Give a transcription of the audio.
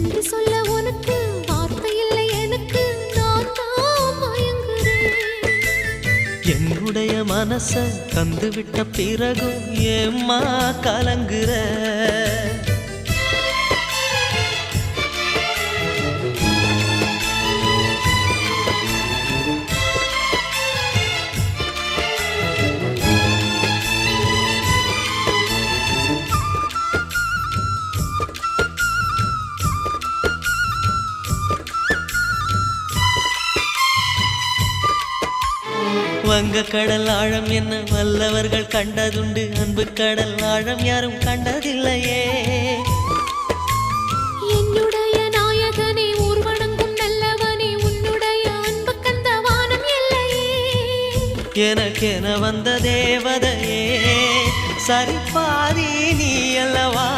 நன்றி சொல்ல உனக்கு வார்த்தை இல்லை எனக்கு, நான் தான் மயங்குறேன். என்னுடைய மனச தந்து விட்ட பிறகும் ஏம்மா கலங்குற? வங்க கடல் ஆழம் என்ன வல்லவர்கள் கண்டதுண்டு, அன்பு கடல் ஆழம் யாரும் கண்டதில்லையே. என்னுடைய நாயகனே ஊர்வணங்கும் நல்லவனே, உன்னுடைய அன்பு கந்த வானம் இல்லையே. எனக்கென வந்த தேவதையே சரிபாதி நீ அல்லவா?